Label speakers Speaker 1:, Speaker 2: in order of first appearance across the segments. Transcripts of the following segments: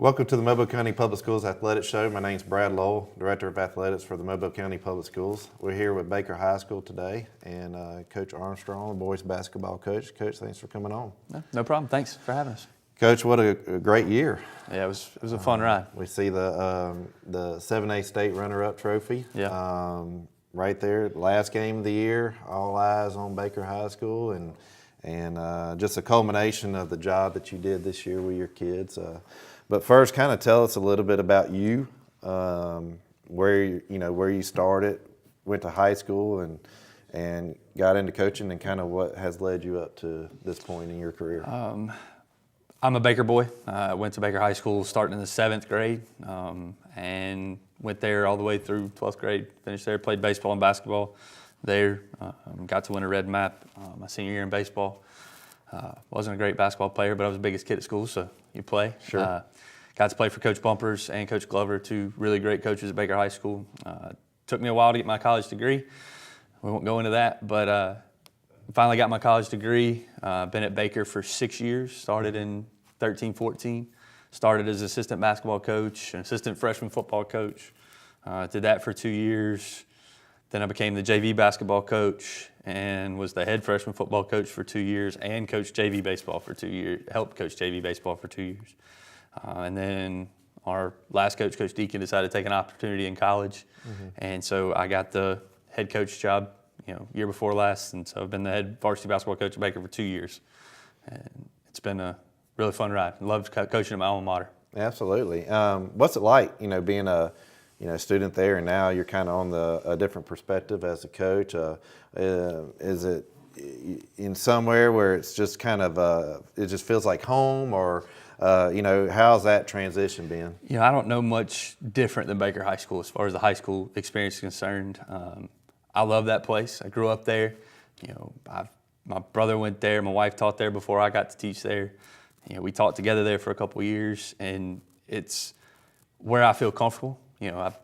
Speaker 1: Welcome to the Mobile County Public Schools Athletics Show. My name is Brad Lowell, Director of Athletics for the Mobile County Public Schools. We're here with Baker High School today and Coach Armstrong, the boys basketball coach. Coach, thanks for coming on.
Speaker 2: No problem. Thanks for having us.
Speaker 1: Coach, what a great year.
Speaker 2: Yeah, it was a fun ride.
Speaker 1: We see the 7A state runner-up trophy.
Speaker 2: Yeah.
Speaker 1: Right there, last game of the year, all eyes on Baker High School, and just a culmination of the job that you did this year with your kids. But first, kind of tell us a little bit about you, where you started, went to high school, and got into coaching, and kind of what has led you up to this point in your career.
Speaker 2: I'm a Baker boy. I went to Baker High School starting in the 7th grade, and went there all the way through 12th grade. Finished there, played baseball and basketball there. Got to win a red map my senior year in baseball. Wasn't a great basketball player, but I was the biggest kid at school, so you play.
Speaker 1: Sure.
Speaker 2: Got to play for Coach Bumpers and Coach Glover, two really great coaches at Baker High School. Took me a while to get my college degree. We won't go into that, but finally got my college degree. Been at Baker for 6 years. Started in 13-14. Started as assistant basketball coach, an assistant freshman football coach. Did that for 2 years. Then I became the JV basketball coach and was the head freshman football coach for 2 years and coached JV baseball for 2 years, helped coach JV baseball for 2 years. And then our last coach, Coach Deacon, decided to take an opportunity in college. And so I got the head coach job, year before last. And so I've been the head varsity basketball coach at Baker for 2 years. And it's been a really fun ride. Loved coaching at my alma mater.
Speaker 1: Absolutely. What's it like, being a student there, and now you're kind of on a different perspective as a coach? Is it in somewhere where it's just kind of it just feels like home, or how's that transition been?
Speaker 2: I don't know much different than Baker High School as far as the high school experience is concerned. I love that place. I grew up there. My brother went there. My wife taught there before I got to teach there. We taught together there for a couple of years, and it's where I feel comfortable. I've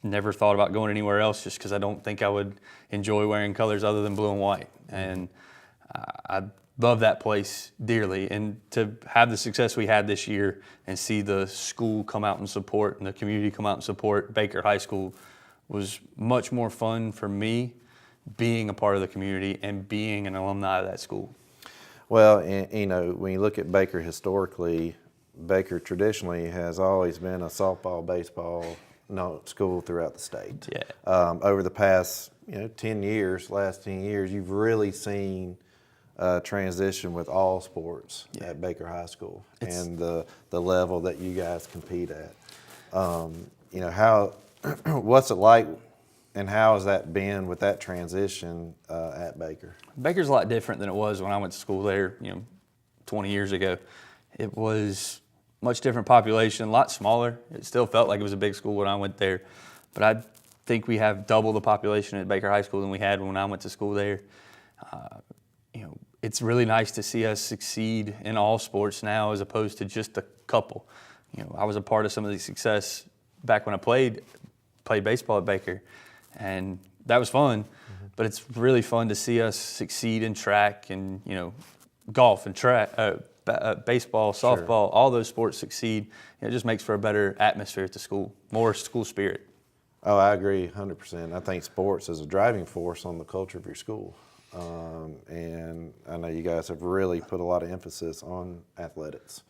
Speaker 2: never thought about going anywhere else just because I don't think I would enjoy wearing colors other than blue and white. And I love that place dearly. And to have the success we had this year and see the school come out and support and the community come out and support Baker High School was much more fun for me being a part of the community and being an alumni of that school.
Speaker 1: Well, when you look at Baker historically, Baker traditionally has always been a softball, baseball school throughout the state.
Speaker 2: Yeah.
Speaker 1: Over the past 10 years, last 10 years, you've really seen a transition with all sports at Baker High School and the level that you guys compete at. What's it like, and how has that been with that transition at Baker?
Speaker 2: Baker's a lot different than it was when I went to school there, 20 years ago. It was much different population, a lot smaller. It still felt like it was a big school when I went there. But I think we have double the population at Baker High School than we had when I went to school there. It's really nice to see us succeed in all sports now as opposed to just a couple. I was a part of some of the success back when I played baseball at Baker, and that was fun. But it's really fun to see us succeed in track and, golf and track, baseball, softball, all those sports succeed. It just makes for a better atmosphere at the school, more school spirit.
Speaker 1: Oh, I agree 100%. I think sports is a driving force on the culture of your school. And I know you guys have really put a lot of emphasis on athletics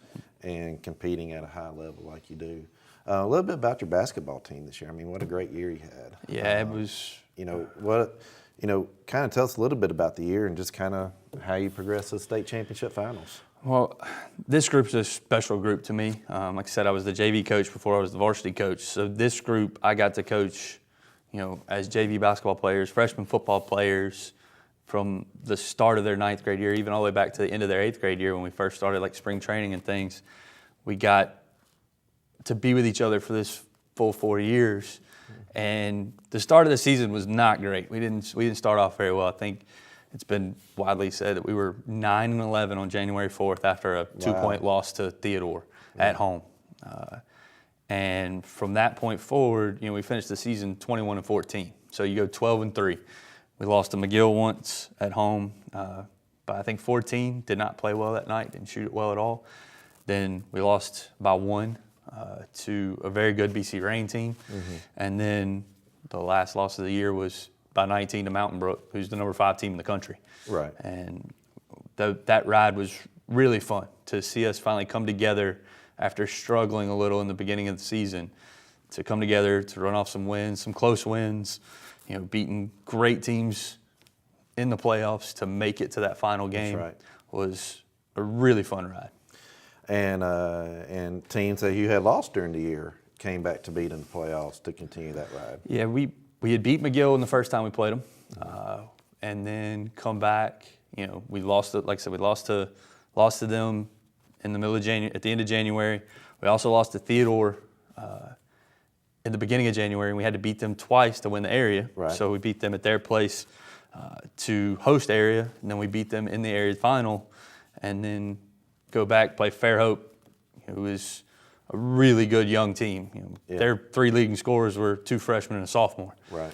Speaker 1: and competing at a high level like you do. A little bit about your basketball team this year. I mean, what a great year you had.
Speaker 2: Yeah, it was.
Speaker 1: Kind of tell us a little bit about the year and just kind of how you progressed to the state championship finals.
Speaker 2: Well, this group's a special group to me. Like I said, I was the JV coach before I was the varsity coach. So this group, I got to coach, as JV basketball players, freshman football players, from the start of their 9th grade year, even all the way back to the end of their 8th grade year when we first started, like spring training and things. We got to be with each other for this full 4 years. And the start of the season was not great. We didn't start off very well. I think it's been widely said that we were 9-11 on January 4th after a 2-point loss to Theodore at home. And from that point forward, we finished the season 21-14. So you go 12-3. We lost to McGill once at home, but I think 14. Did not play well that night. Didn't shoot it well at all. Then we lost by 1 to a very good BC Rain team. And then the last loss of the year was by 19 to Mountain Brook, who's the number 5 team in the country.
Speaker 1: Right.
Speaker 2: And that ride was really fun to see us finally come together after struggling a little in the beginning of the season, to come together, to run off some wins, some close wins, beating great teams in the playoffs to make it to that final game.
Speaker 1: That's right.
Speaker 2: Was a really fun ride.
Speaker 1: And teams that you had lost during the year came back to beat in the playoffs to continue that ride.
Speaker 2: Yeah, we had beat McGill in the first time we played them, and then come back. We lost it. Like I said, we lost to them in the middle of January, at the end of January. We also lost to Theodore in the beginning of January, and we had to beat them twice to win the area.
Speaker 1: Right.
Speaker 2: So we beat them at their place to host area, and then we beat them in the area final, and then go back, play Fairhope, who is a really good young team. Their 3 leading scorers were 2 freshmen and a sophomore.
Speaker 1: Right.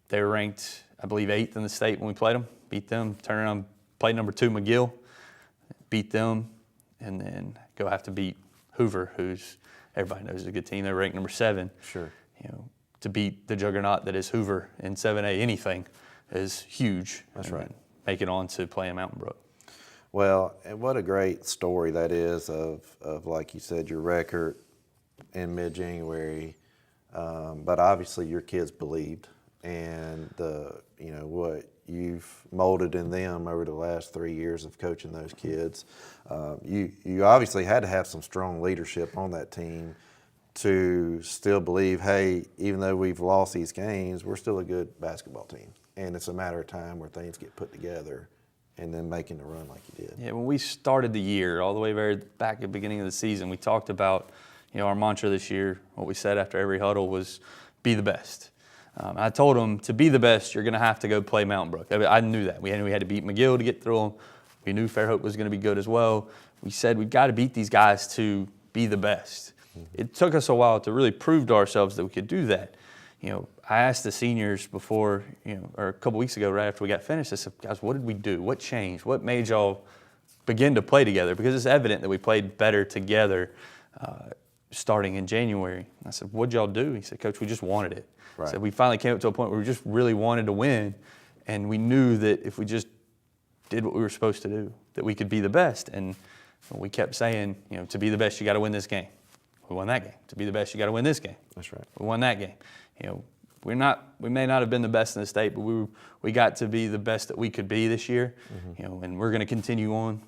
Speaker 2: They were ranked, I believe, 8th in the state when we played them. Beat them, turn around, play number 2 McGill, beat them, and then go have to beat Hoover, who's everybody knows is a good team. They were ranked number 7.
Speaker 1: Sure.
Speaker 2: To beat the juggernaut that is Hoover in 7A, anything is huge.
Speaker 1: That's
Speaker 2: and
Speaker 1: right.
Speaker 2: Make it on to play in Mountain Brook.
Speaker 1: Well, and what a great story that is of like you said, your record in mid-January. But obviously your kids believed, and what you've molded in them over the last 3 years of coaching those kids. You obviously had to have some strong leadership on that team to still believe, hey, even though we've lost these games, we're still a good basketball team. And it's a matter of time where things get put together and then making the run like you did.
Speaker 2: Yeah, when we started the year, all the way very back at the beginning of the season, we talked about, our mantra this year, what we said after every huddle was, be the best. I told them, to be the best, you're going to have to go play Mountain Brook. I knew that. We had to beat McGill to get through them. We knew Fairhope was going to be good as well. We said, we've got to beat these guys to be the best. It took us a while to really prove to ourselves that we could do that. I asked the seniors before, or a couple weeks ago, right after we got finished, I said, guys, what did we do? What changed? What made y'all begin to play together? Because it's evident that we played better together starting in January. I said, what'd y'all do? He said, Coach, we just wanted it.
Speaker 1: Right.
Speaker 2: I said, we finally came up to a point where we just really wanted to win, and we knew that if we just did what we were supposed to do, that we could be the best. And we kept saying, to be the best, you got to win this game. We won that game. To be the best, you got to win this game.
Speaker 1: That's right.
Speaker 2: We won that game. We may not have been the best in the state, but we got to be the best that we could be this year. And we're going to continue on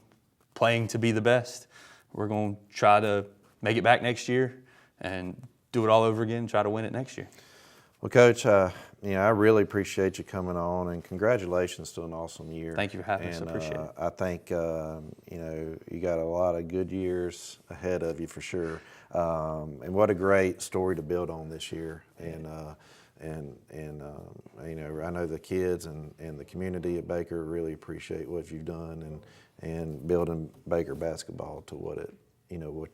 Speaker 2: playing to be the best. We're going to try to make it back next year and do it all over again, try to win it next year.
Speaker 1: Well, Coach, I really appreciate you coming on, and congratulations to an awesome year.
Speaker 2: Thank you for having us. I appreciate it.
Speaker 1: I think, you got a lot of good years ahead of you for sure. And what a great story to build on this year. And I know the kids and the community at Baker really appreciate what you've done and building Baker basketball to what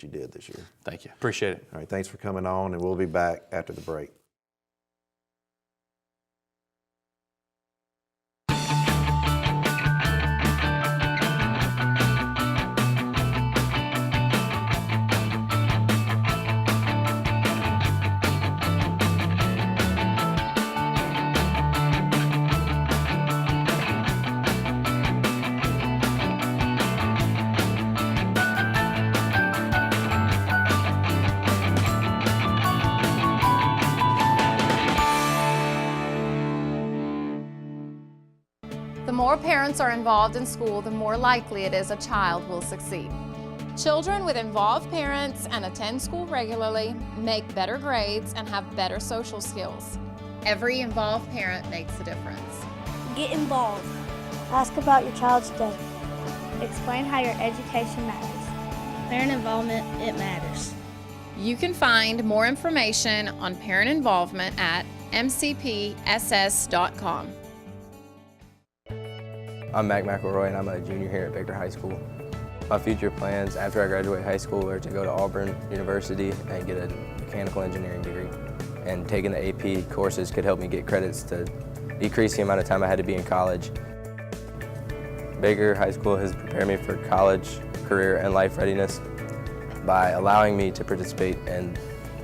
Speaker 1: you did this year.
Speaker 2: Thank you. Appreciate it.
Speaker 1: All right, thanks for coming on, and we'll be back after the break.
Speaker 3: The more parents are involved in school, the more likely it is a child will succeed.
Speaker 4: Children with involved parents and attend school regularly make better grades and have better social skills.
Speaker 3: Every involved parent makes a difference.
Speaker 5: Get involved.
Speaker 6: Ask about your child's day.
Speaker 5: Explain how your education matters.
Speaker 6: Parent involvement, it matters.
Speaker 4: You can find more information on parent involvement at mcpss.com.
Speaker 7: I'm Mac McElroy, and I'm a junior here at Baker High School. My future plans after I graduate high school are to go to Auburn University and get a mechanical engineering degree. And taking the AP courses could help me get credits to decrease the amount of time I had to be in college. Baker High School has prepared me for college, career, and life readiness. by allowing me to participate in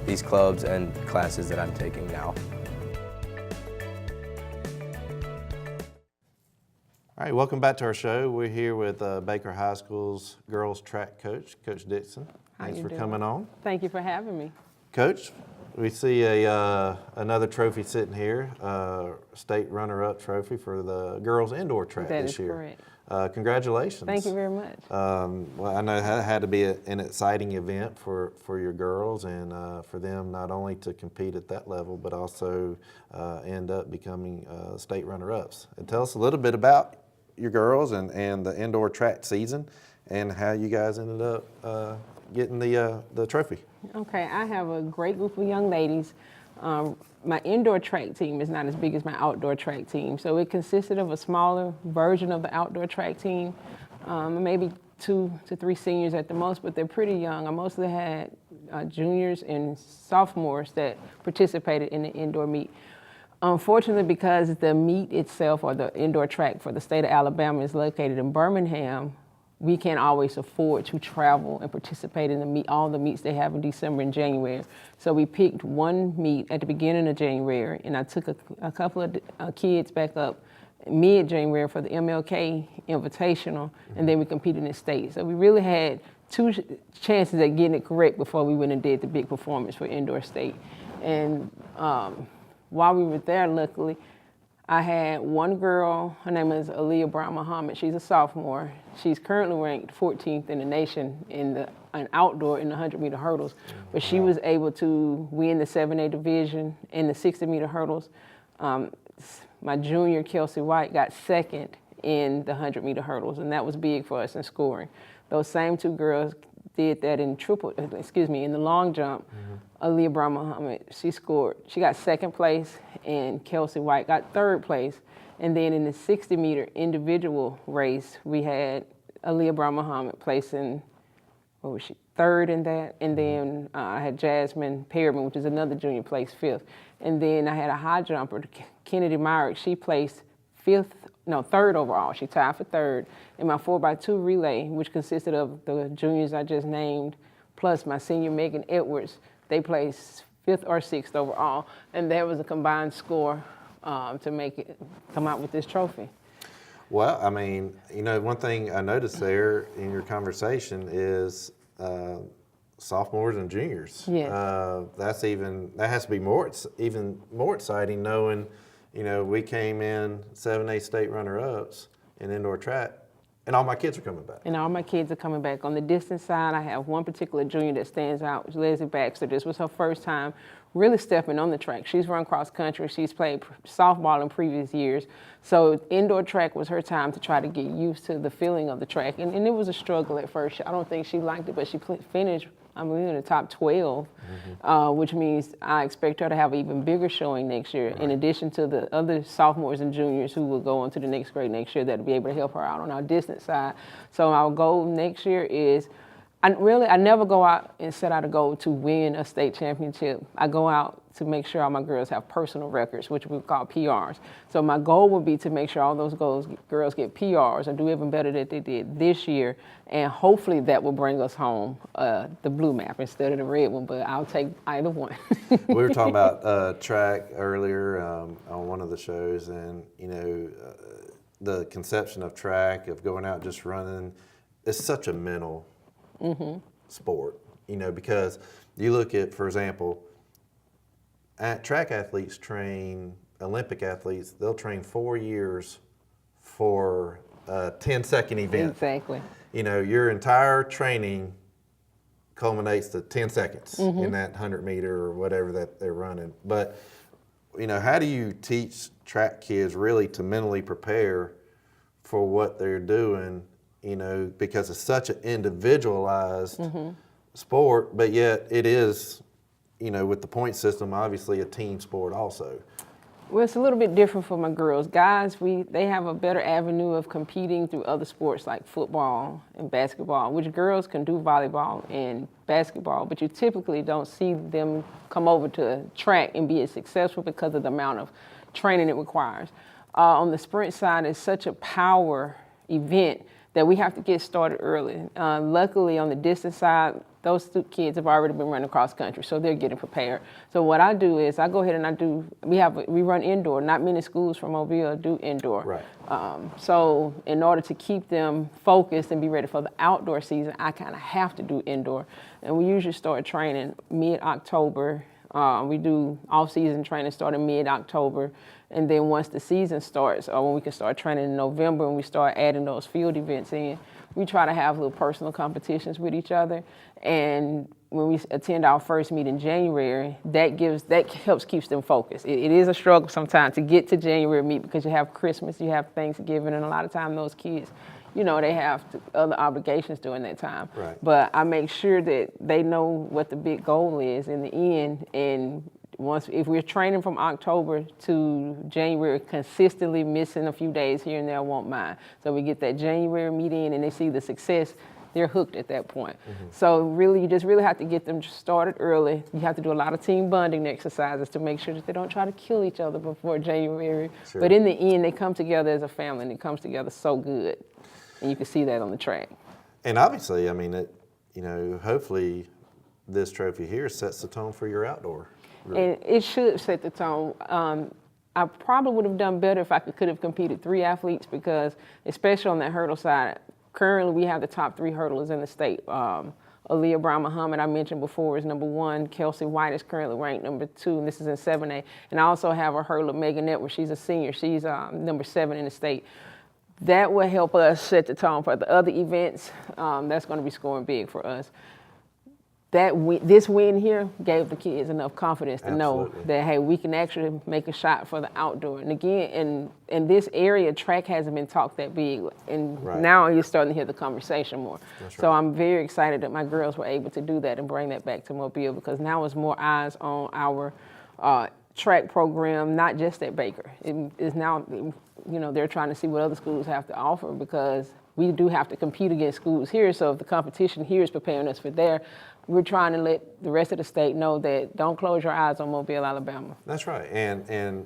Speaker 7: these clubs and classes that I'm taking now.
Speaker 1: All right, welcome back to our show. We're here with Baker High School's girls track coach, Coach Dixon. Thanks for coming on.
Speaker 8: Thank you for having me.
Speaker 1: Coach, we see another trophy sitting here, state runner-up trophy for the girls indoor track this year.
Speaker 8: That is correct.
Speaker 1: Congratulations.
Speaker 8: Thank you very much.
Speaker 1: Well, I know it had to be an exciting event for your girls and for them not only to compete at that level, but also end up becoming state runner-ups. And tell us a little bit about your girls and the indoor track season and how you guys ended up getting the trophy.
Speaker 8: Okay, I have a great group of young ladies. My indoor track team is not as big as my outdoor track team, so it consisted of a smaller version of the outdoor track team, maybe 2 to 3 seniors at the most, but they're pretty young. I mostly had juniors and sophomores that participated in the indoor meet. Unfortunately, because the meet itself, or the indoor track for the state of Alabama, is located in Birmingham, we can't always afford to travel and participate in the meet, all the meets they have in December and January. So we picked one meet at the beginning of January, and I took a couple of kids back up mid-January for the MLK Invitational, and then we competed in state. So we really had 2 chances at getting it correct before we went and did the big performance for indoor state. And while we were there, luckily, I had one girl, her name is Aliyah Brown Muhammad. She's a sophomore. She's currently ranked 14th in the nation in an outdoor in the 100-meter hurdles. But she was able to win the 7A division in the 60-meter hurdles. My junior, Kelsey White, got second in the 100-meter hurdles, and that was big for us in scoring. Those same 2 girls did that in in the long jump. Aliyah Brown Muhammad, she got second place, and Kelsey White got third place. And then in the 60-meter individual race, we had Aliyah Brown Muhammad placing, third in that. And then I had Jasmine Perriman, which is another junior, placed 5th. And then I had a high jumper, Kennedy Myrick. She placed third overall. She tied for 3rd. And my 4x2 relay, which consisted of the juniors I just named, plus my senior Megan Edwards, they placed 5th or 6th overall. And there was a combined score to make it come out with this trophy.
Speaker 1: Well, I mean, one thing I noticed there in your conversation is sophomores and juniors.
Speaker 8: Yes.
Speaker 1: That has to be even more exciting knowing, we came in 7A state runner-ups in indoor track, and all my kids are coming back.
Speaker 8: And all my kids are coming back. On the distance side, I have one particular junior that stands out, Leslie Baxter. This was her first time really stepping on the track. She's run cross country. She's played softball in previous years. So indoor track was her time to try to get used to the feeling of the track. And it was a struggle at first. I don't think she liked it, but she finished, in the top 12, which means I expect her to have an even bigger showing next year, in addition to the other sophomores and juniors who will go on to the next grade next year that will be able to help her out on our distance side. So our goal next year is, I never go out and set out a goal to win a state championship. I go out to make sure all my girls have personal records, which we call PRs. So my goal would be to make sure all those girls get PRs and do even better than they did this year. And hopefully that will bring us home the blue map instead of the red one, but I'll take either one.
Speaker 1: We were talking about track earlier on one of the shows, and the conception of track, of going out just running, is such a mental sport, because you look at, for example, track athletes train, Olympic athletes, they'll train 4 years for a 10-second event.
Speaker 8: Exactly.
Speaker 1: Your entire training culminates to 10 seconds in that 100-meter or whatever that they're running. But, how do you teach track kids really to mentally prepare for what they're doing, because it's such an individualized sport, but yet it is, with the point system, obviously a team sport also.
Speaker 8: Well, it's a little bit different for my girls. Guys, they have a better avenue of competing through other sports like football and basketball, which girls can do volleyball and basketball, but you typically don't see them come over to track and be as successful because of the amount of training it requires. On the sprint side, it's such a power event that we have to get started early. Luckily, on the distance side, those kids have already been running cross country, so they're getting prepared. So what I do is I go ahead and we run indoor. Not many schools from Mobile do indoor.
Speaker 1: Right.
Speaker 8: So in order to keep them focused and be ready for the outdoor season, I kind of have to do indoor. And we usually start training mid-October. We do off-season training starting mid-October. And then once the season starts, or when we can start training in November and we start adding those field events in, we try to have little personal competitions with each other. And when we attend our first meet in January, that helps keeps them focused. It is a struggle sometimes to get to January meet because you have Christmas, you have Thanksgiving, and a lot of time those kids, they have other obligations during that time.
Speaker 1: Right.
Speaker 8: But I make sure that they know what the big goal is in the end. And if we're training from October to January, consistently missing a few days here and there, I won't mind. So we get that January meet in and they see the success, they're hooked at that point. So really, you just really have to get them started early. You have to do a lot of team bonding exercises to make sure that they don't try to kill each other before January.
Speaker 1: Sure.
Speaker 8: But in the end, they come together as a family and it comes together so good. And you can see that on the track.
Speaker 1: And obviously, I mean, hopefully this trophy here sets the tone for your outdoor.
Speaker 8: And it should set the tone. I probably would have done better if I could have competed 3 athletes because, especially on that hurdle side, currently we have the top 3 hurdlers in the state. Aaliyah Brown Muhammad, I mentioned before, is number 1. Kelsey White is currently ranked number 2, and this is in 7A. And I also have a hurdler, Megan Edwards. She's a senior. She's number 7 in the state. That will help us set the tone for the other events. That's going to be scoring big for us. This win here gave the kids enough confidence to know that, hey, we can actually make a shot for the outdoor. And again, in this area, track hasn't been talked that big. And now you're starting to hear the conversation more. So I'm very excited that my girls were able to do that and bring that back to Mobile because now it's more eyes on our track program, not just at Baker. It is now, they're trying to see what other schools have to offer because we do have to compete against schools here. So if the competition here is preparing us for there, we're trying to let the rest of the state know that don't close your eyes on Mobile, Alabama.
Speaker 1: That's right. And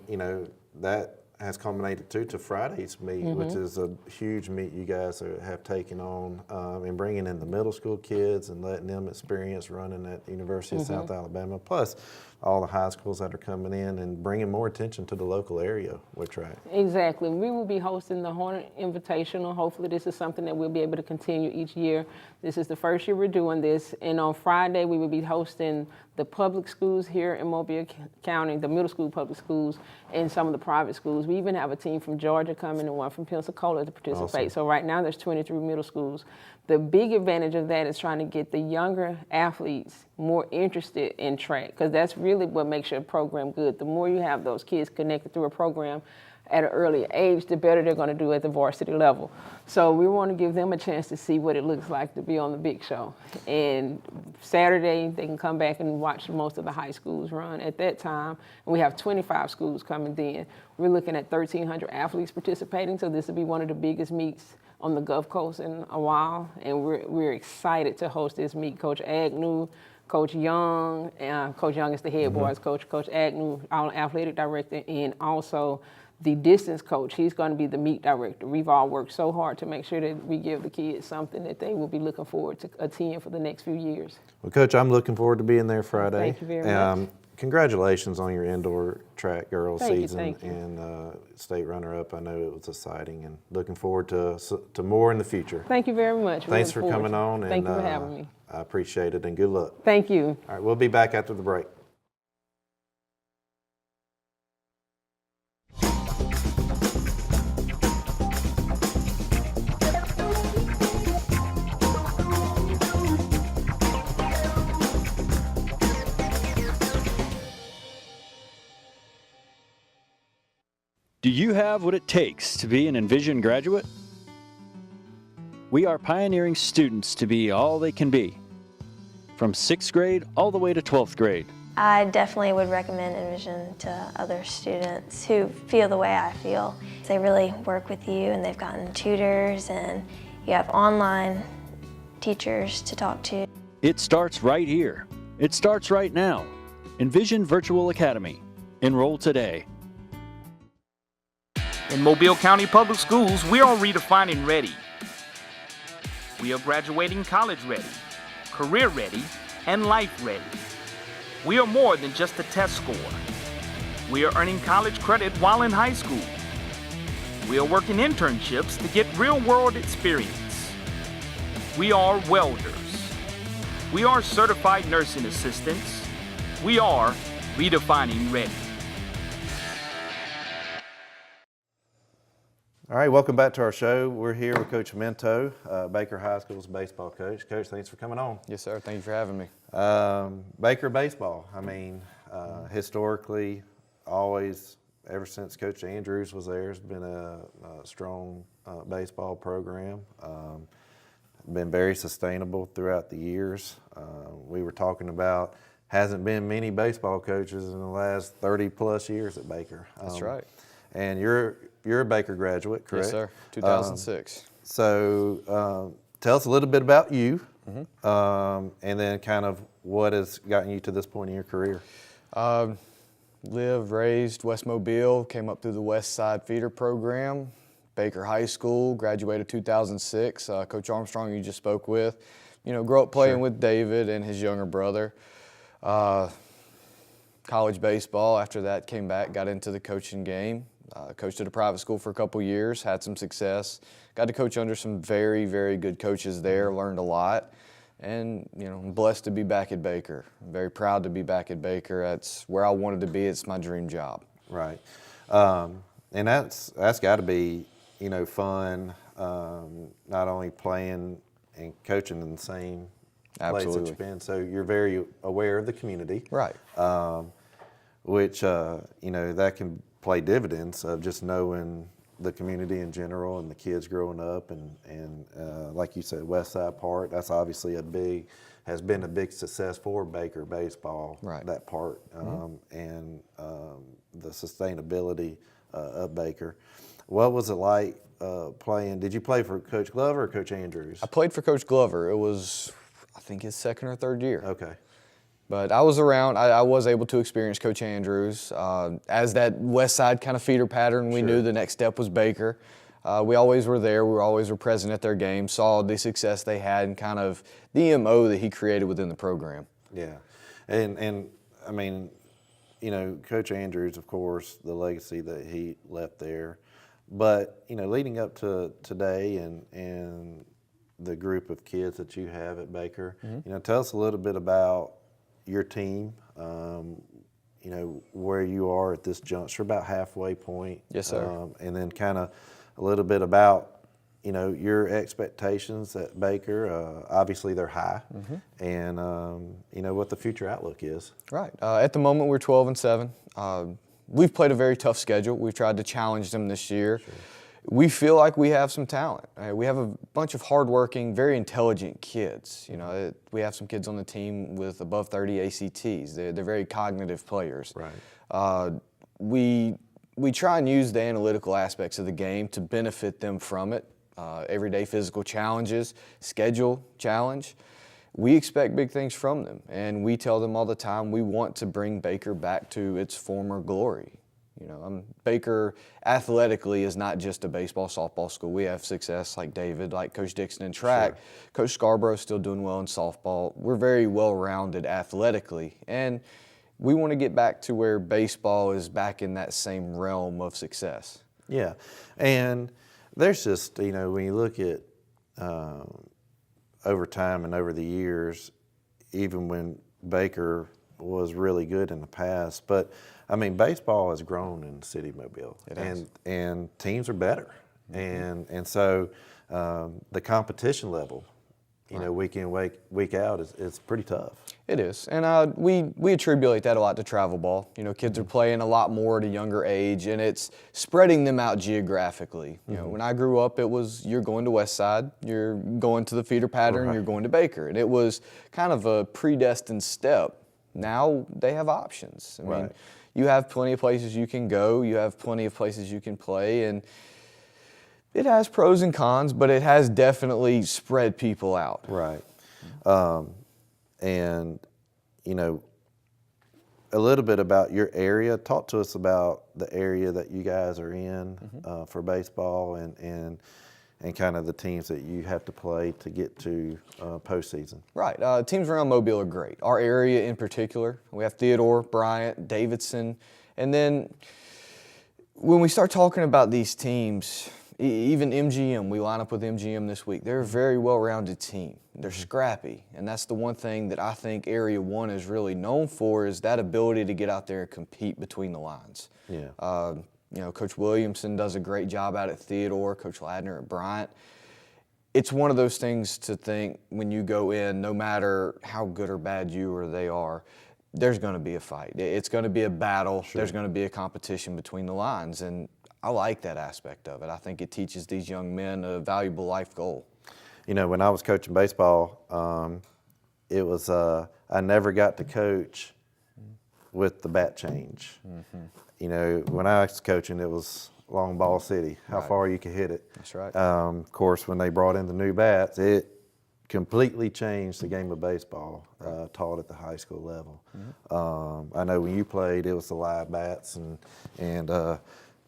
Speaker 1: that has culminated to Friday's meet, which is a huge meet you guys have taken on and bringing in the middle school kids and letting them experience running at the University of South Alabama, plus all the high schools that are coming in and bringing more attention to the local area with track.
Speaker 8: Exactly. We will be hosting the Hornet Invitational. Hopefully this is something that we'll be able to continue each year. This is the first year we're doing this. And on Friday, we will be hosting the public schools here in Mobile County, the middle school public schools, and some of the private schools. We even have a team from Georgia coming and one from Pensacola to participate. Awesome. So right now there's 23 middle schools. The big advantage of that is trying to get the younger athletes more interested in track because that's really what makes your program good. The more you have those kids connected through a program at an early age, the better they're going to do at the varsity level. So we want to give them a chance to see what it looks like to be on the big show. And Saturday, they can come back and watch most of the high schools run at that time. And we have 25 schools coming in. We're looking at 1,300 athletes participating, so this will be one of the biggest meets on the Gulf Coast in a while. And we're excited to host this meet. Coach Agnew, Coach Young, Coach Young is the head boys coach, Coach Agnew, our athletic director, and also the distance coach. He's going to be the meet director. We've all worked so hard to make sure that we give the kids something that they will be looking forward to attend for the next few years.
Speaker 1: Well, Coach, I'm looking forward to being there Friday.
Speaker 8: Thank you very much.
Speaker 1: Congratulations on your indoor track girls season
Speaker 8: thank you.
Speaker 1: And state runner-up. I know it was exciting and looking forward to more in the future.
Speaker 8: Thank you very much.
Speaker 1: Thanks for coming on.
Speaker 8: Thank you for having me.
Speaker 1: I appreciate it and good luck.
Speaker 8: Thank you.
Speaker 1: All right, we'll be back after the break.
Speaker 9: Do you have what it takes to be an Envision graduate? We are pioneering students to be all they can be, from 6th grade all the way to 12th grade.
Speaker 6: I definitely would recommend Envision to other students who feel the way I feel. They really work with you and they've gotten tutors and you have online teachers to talk to.
Speaker 9: It starts right here. It starts right now. Envision Virtual Academy. Enroll today.
Speaker 10: In Mobile County Public Schools, we are redefining ready. We are graduating college ready. career ready, and life ready. We are more than just a test score. We are earning college credit while in high school. We are working internships to get real-world experience. We are welders. We are certified nursing assistants. We are redefining ready.
Speaker 1: All right, welcome back to our show. We're here with Coach Minto, Baker High School's baseball coach. Coach, thanks for coming on.
Speaker 7: Yes, sir. Thank you for having me.
Speaker 1: Baker baseball, I mean, historically, always, ever since Coach Andrews was there, has been a strong baseball program. Been very sustainable throughout the years. We were talking about, hasn't been many baseball coaches in the last 30 plus years at Baker.
Speaker 7: That's right.
Speaker 1: And you're a Baker graduate, correct?
Speaker 7: Yes, sir. 2006.
Speaker 1: So tell us a little bit about you, and then kind of what has gotten you to this point in your career.
Speaker 7: Lived, raised West Mobile, came up through the West Side Feeder Program, Baker High School, graduated 2006. Coach Armstrong, you just spoke with. You know, grew up playing with David and his younger brother. College baseball, after that came back, got into the coaching game. Coached at a private school for a couple years, had some success. Got to coach under some very, very good coaches there, learned a lot. And, you know, I'm blessed to be back at Baker. I'm very proud to be back at Baker. That's where I wanted to be. It's my dream job.
Speaker 1: Right. And that's got to be, you know, fun, not only playing and coaching in the same place that you've been. So you're very aware of the community.
Speaker 7: Right.
Speaker 1: Which, you know, that can play dividends of just knowing the community in general and the kids growing up, and like you said, West Side part, that's obviously has been a big success for Baker baseball,
Speaker 7: right.
Speaker 1: That part, and the sustainability of Baker. What was it like playing? Did you play for Coach Glover or Coach Andrews?
Speaker 7: I played for Coach Glover. It was, I think, his second or third year.
Speaker 1: Okay.
Speaker 7: But I was around. I was able to experience Coach Andrews. As that West Side kind of feeder pattern, we knew the next step was Baker. We always were there. We always were present at their games, saw the success they had and kind of the MO that he created within the program.
Speaker 1: Yeah. And I mean, you know, Coach Andrews, of course, the legacy that he left there. But, you know, leading up to today and the group of kids that you have at Baker, you know, tell us a little bit about your team, you know, where you are at this juncture, about halfway point.
Speaker 7: Yes, sir.
Speaker 1: And then kind of a little bit about, you know, your expectations at Baker. Obviously, they're high, and you know what the future outlook is.
Speaker 7: Right. At the moment, we're 12-7. We've played a very tough schedule. We've tried to challenge them this year. Sure. We feel like we have some talent. We have a bunch of hardworking, very intelligent kids. You know, we have some kids on the team with above 30 ACTs. They're very cognitive players.
Speaker 1: Right.
Speaker 7: We try and use the analytical aspects of the game to benefit them from it. Everyday physical challenges, schedule challenge. We expect big things from them, and we tell them all the time we want to bring Baker back to its former glory. You know, Baker athletically is not just a baseball, softball school. We have success like David, like Coach Dixon in track. Sure. Coach Scarborough's still doing well in softball. We're very well-rounded athletically, and we want to get back to where baseball is back in that same realm of success.
Speaker 1: Yeah, and there's just, you know, when you look at over time and over the years, even when Baker was really good in the past, but I mean, baseball has grown in the city of Mobile, and teams are better, and so the competition level, you know, week in, week out is pretty tough.
Speaker 7: It is, and we attribute that a lot to travel ball. You know, kids are playing a lot more at a younger age, and it's spreading them out geographically. You know, when I grew up, it was you're going to West Side, you're going to the feeder pattern, you're going to Baker, and it was kind of a predestined step. Now they have options. I mean, you have plenty of places you can go, you have plenty of places you can play, and it has pros and cons, but it has definitely spread people out.
Speaker 1: Right. And, you know, a little bit about your area. Talk to us about the area that you guys are in for baseball and and kind of the teams that you have to play to get to postseason.
Speaker 11: Right. Teams around Mobile are great. Our area in particular, we have Theodore, Bryant, Davidson, and then when we start talking about these teams, even MGM, we line up with MGM this week. They're a very well-rounded team. They're scrappy, and that's the one thing that I think Area 1 is really known for, is that ability to get out there and compete between the lines.
Speaker 1: Yeah.
Speaker 11: You know, Coach Williamson does a great job out at Theodore, Coach Ladner at Bryant. It's one of those things to think when you go in, no matter how good or bad you or they are, there's going to be a fight. It's going to be a battle.
Speaker 1: Sure.
Speaker 11: There's going to be a competition between the lines, and I like that aspect of it. I think it teaches these young men a valuable life goal.
Speaker 1: You know, when I was coaching baseball, it was I never got to coach with the bat change. You know, when I was coaching, it was long ball city, how far you could hit it.
Speaker 11: That's right.
Speaker 1: Of course, when they brought in the new bats, it completely changed the game of baseball, taught at the high school level. I know when you played, it was the live bats, and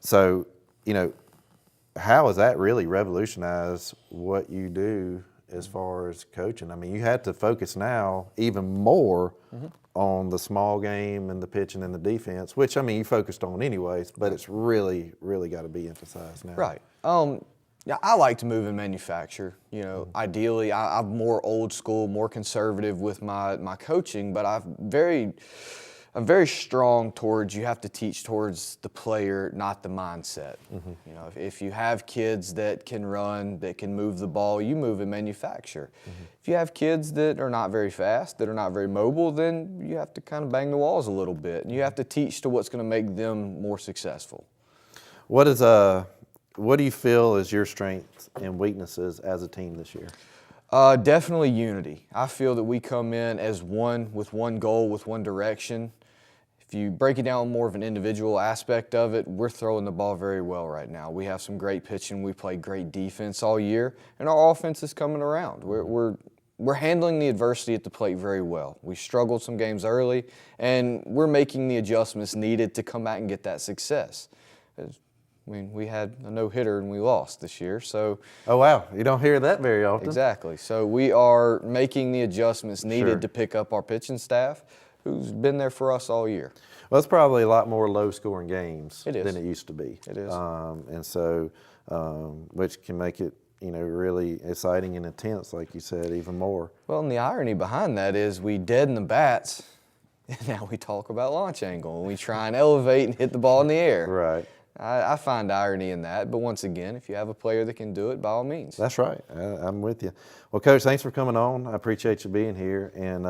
Speaker 1: so, you know, how has that really revolutionized what you do as far as coaching? I mean, you had to focus now even more on the small game and the pitching and the defense, which, I mean, you focused on anyways, but it's really, really got to be emphasized now.
Speaker 11: Right. Yeah, I like to move and manufacture. You know, ideally, I'm more old school, more conservative with my coaching, but I'm very strong towards, you have to teach towards the player, not the mindset. You know, if you have kids that can run, that can move the ball, you move and manufacture. If you have kids that are not very fast, that are not very mobile, then you have to kind of bang the walls a little bit. And you have to teach to what's going to make them more successful.
Speaker 1: What do you feel is your strengths and weaknesses as a team this year?
Speaker 11: Definitely unity. I feel that we come in as one, with one goal, with one direction. If you break it down more of an individual aspect of it, we're throwing the ball very well right now. We have some great pitching. We play great defense all year, and our offense is coming around. We're handling the adversity at the plate very well. We struggled some games early, and we're making the adjustments needed to come back and get that success. I mean, we had a no-hitter and we lost this year, so.
Speaker 1: Oh, wow. You don't hear that very often.
Speaker 11: Exactly. So we are making the adjustments needed
Speaker 1: Sure.
Speaker 11: to pick up our pitching staff, who's been there for us all year.
Speaker 1: Well, it's probably a lot more low-scoring games
Speaker 11: It is.
Speaker 1: than it used to be.
Speaker 11: It is.
Speaker 1: And so, which can make it, you know, really exciting and intense, like you said, even more.
Speaker 11: Well, and the irony behind that is we deaden the bats, and now we talk about launch angle, and we try and elevate and hit the ball in the air.
Speaker 1: Right.
Speaker 11: I find irony in that, but once again, if you have a player that can do it, by all means.
Speaker 1: That's right. I'm with you. Well, Coach, thanks for coming on. I appreciate you being here, and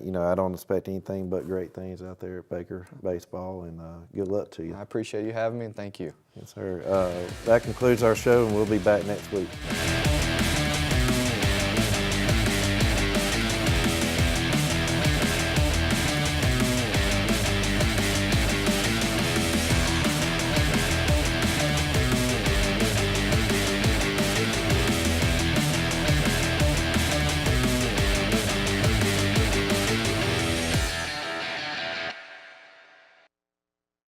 Speaker 1: you know, I don't expect anything but great things out there at Baker Baseball, and good luck to you.
Speaker 11: I appreciate you having me, and thank you.
Speaker 1: Yes, sir. That concludes our show, and we'll be back next week.